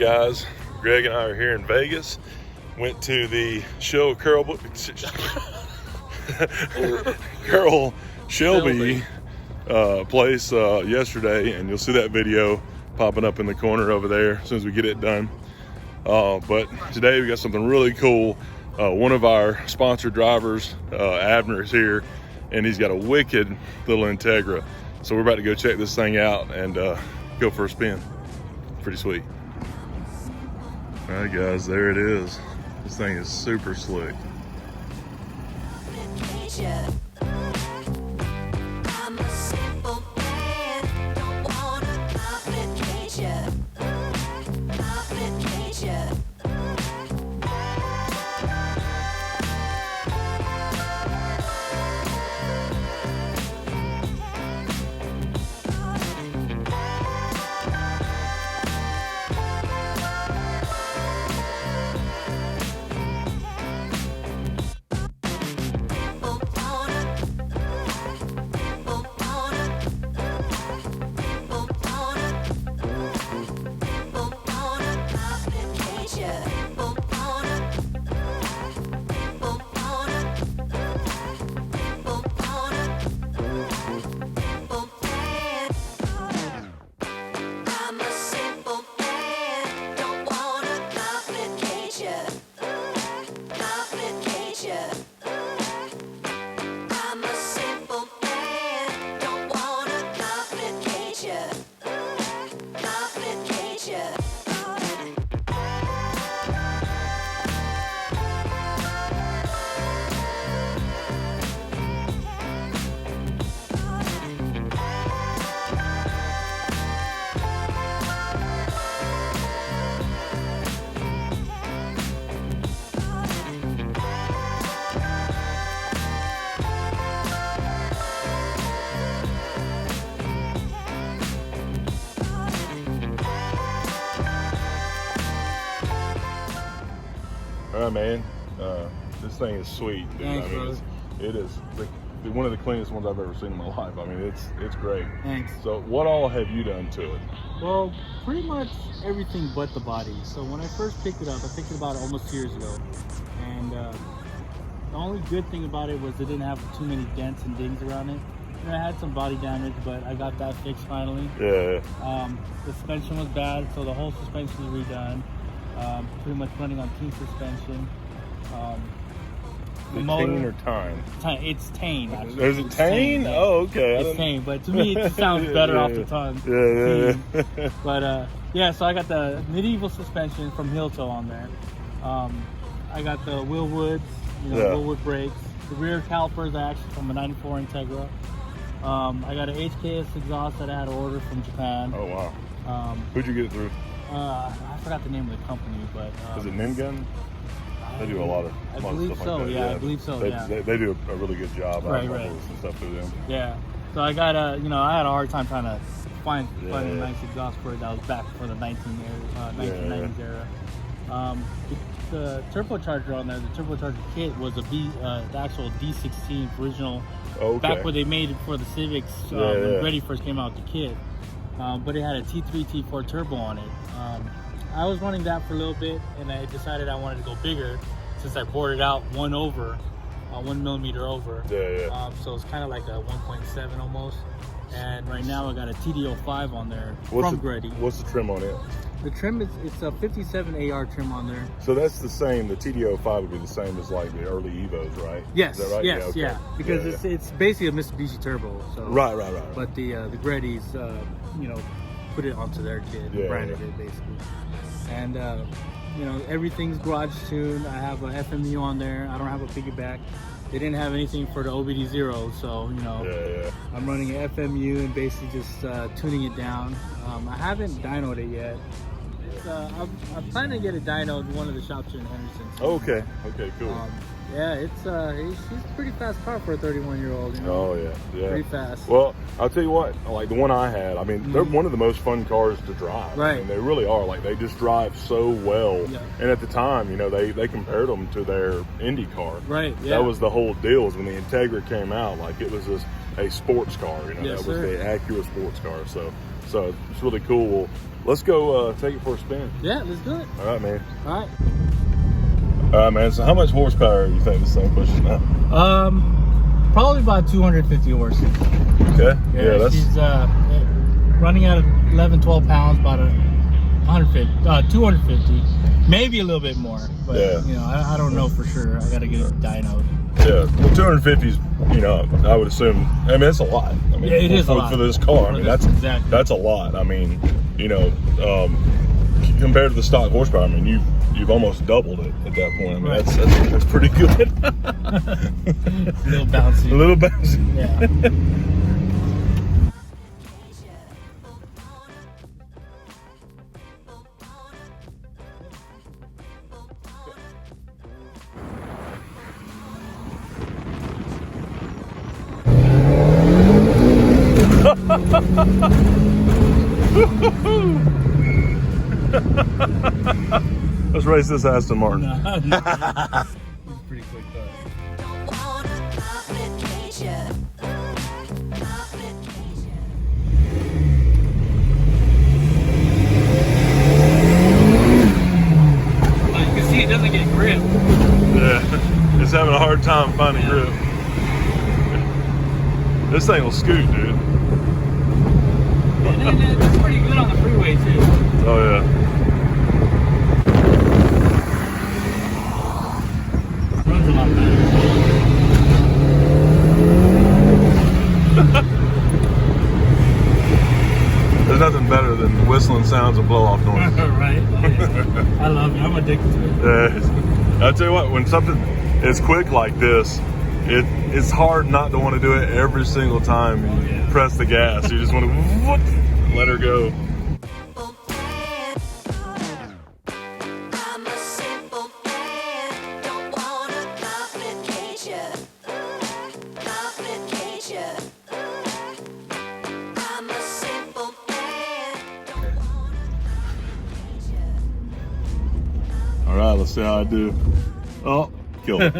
guys, Greg and I are here in Vegas. Went to the Carol Shelby place yesterday, and you'll see that video popping up in the corner over there as soon as we get it done. But today we got something really cool. One of our sponsored drivers, Abner, is here, and he's got a wicked little Integra. So we're about to go check this thing out and go for a spin. Pretty sweet. All right, guys, there it is. This thing is super slick. All right, man. This thing is sweet, dude. Thanks, I mean, it is one of the cleanest ones I've ever seen in my life. I mean, it's great. Thanks. So, what all have you done to it? Well, pretty much everything but the body. So when I first picked it up, I picked it about almost 2 years ago, and the only good thing about it was it didn't have too many dents and dings around it. And I had some body damage, but I got that fixed finally. Yeah. The suspension was bad, so the whole suspension was redone. Pretty much running on Team suspension. The Tane or Time? It's Tane, actually. There's a Tane? Yeah. Oh, okay. It's Tane, but to me it just sounds better off the tongue. Yeah. But yeah, so I got the medieval suspension from heel toe on there. I got the wheel woods, wheel wood brakes. The rear calipers are actually from a 94 Integra. I got an HKS exhaust that I had to order from Japan. Oh, wow. Who'd you get it through? I forgot the name of the company, but is it Ningun? They do a lot of stuff so, like that. Yeah, I believe so. They do a really good job. Right. Some stuff through them. Yeah. So I got I had a hard time trying to find a nice exhaust for it that was back for the 1990s era. The turbocharger on there, the turbocharger kit was the actual D16 original. Okay. Back where they made it for the Civics when GReddy first came out with the kit. But it had a T3, T4 turbo on it. I was running that for a little bit, and I decided I wanted to go bigger since I bored it out 1 millimeter over. So it's kind of like a 1.7 almost. And right now I got a TD05 on there from GReddy. What's the trim on it? The trim it's a 57 AR trim on there. So that's the same. The TD05 would be the same as like the early Evos, right? Yes. Is that right? Yes. Yeah. Because it's basically a Mitsubishi turbo. So right. But the GReddy's put it onto their kit, branded it basically. And everything's garage tuned. I have a FMU on there. I don't have a piggyback. They didn't have anything for the OBD0, so I'm running an FMU and basically just tuning it down. I haven't dynoed it yet. I'm planning to get a dyno in one of the shops here in Henderson. So, okay, cool. Yeah, it's a pretty fast car for a 31-year-old. Oh yeah. Pretty fast. Well, I'll tell you what, like the one I had, I mean, they're one of the most fun cars to drive. Right. I mean, they really are. Like they just drive so well. Yeah. And at the time, they compared them to their Indy car. Right. Yeah. That was the whole deal. Was when the Integra came out, like it was a sports car. Yes, that was the Acura sports car. So it's really cool. let's go take it for a spin. Yeah, let's do it. All right, man. All right. All right, man. So how much horsepower do you think this thing pushes now? Probably about 250 horses. Okay. Yeah, that's. She's running at 11, 12 pounds, about 250, maybe a little bit more. But Yeah. you know, I don't know for sure. I gotta get it dynoed. Yeah, well, 250 is, you know, I would assume. I mean, it's a lot. I mean, Yeah, it is a lot for this car. I mean, exactly. that's a lot. I mean, you know, compared to the stock horsepower, I mean, you've almost doubled it at that point. I mean, Right. that's pretty good. It's a little bouncy. A little bouncy. Yeah. Let's race this Aston Martin. No. It's a pretty quick car. You can see it doesn't get grip. Yeah, it's having a hard time finding grip. This thing will scoot, dude. And it's pretty good on the freeway too. Oh yeah. Runs a lot better. There's nothing better than whistling sounds and blow-off noise. Right? Oh, yeah. I love it. I'm addicted to it. Yeah. I'll tell you what, when something is quick like this, it's hard not to want to do it every single time you press the gas. You just want to let her go. All right, let's see how I do. Oh, kill it.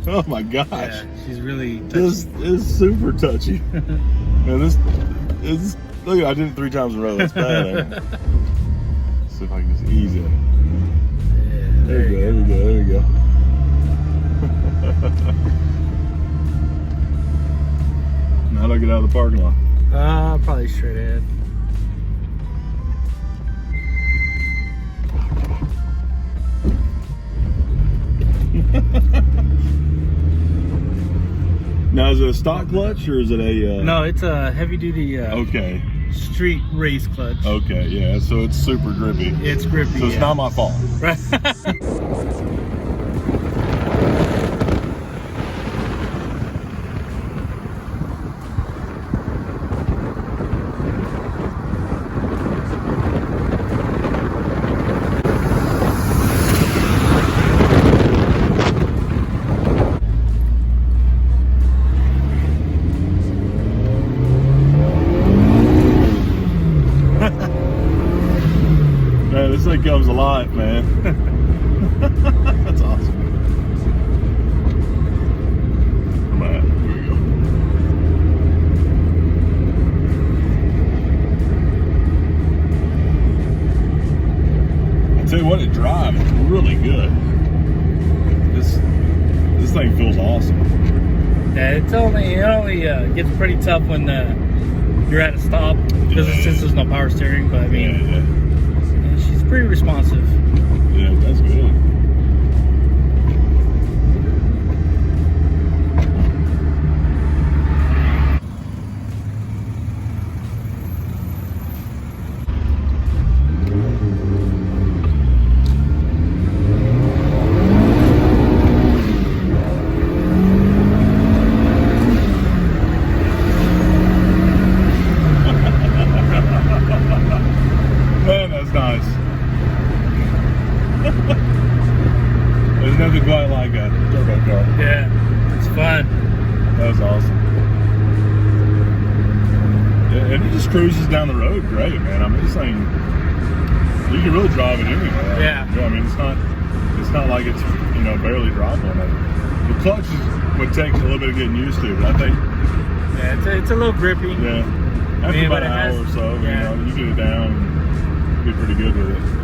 Oh my gosh. Yeah, she's really touchy. This is super touchy. Man, this is, look, I did it 3 times in a row. That's bad. Let's see if I can just ease it. Yeah, There we go. Now do I get out of the parking lot? Probably straight ahead. Now, is it a stock clutch or is it a... No, it's a heavy duty Okay. street race clutch. Okay, yeah, so it's super grippy. It's grippy. So it's not my fault. Right. Man, this thing comes alive, man. That's awesome. Come on, here we go. I tell you what, it drives really good. This thing feels awesome. Yeah, it only gets pretty tough when you're at a stop because since there's no power steering. But I mean, Yeah. she's pretty responsive. Yeah, that's good. Man, that's nice. There's nothing quite like a turbo car. Yeah, it's fun. That was awesome. Yeah, and it just cruises down the road great, man. I mean, this thing, you can really drive it anywhere. Yeah. I mean, it's not like it's, barely dropping it. The clutch is what takes a little bit of getting used to, but I think Yeah, it's a little grippy. Yeah. After about an hour or so, you know, you get it down and be pretty good with it.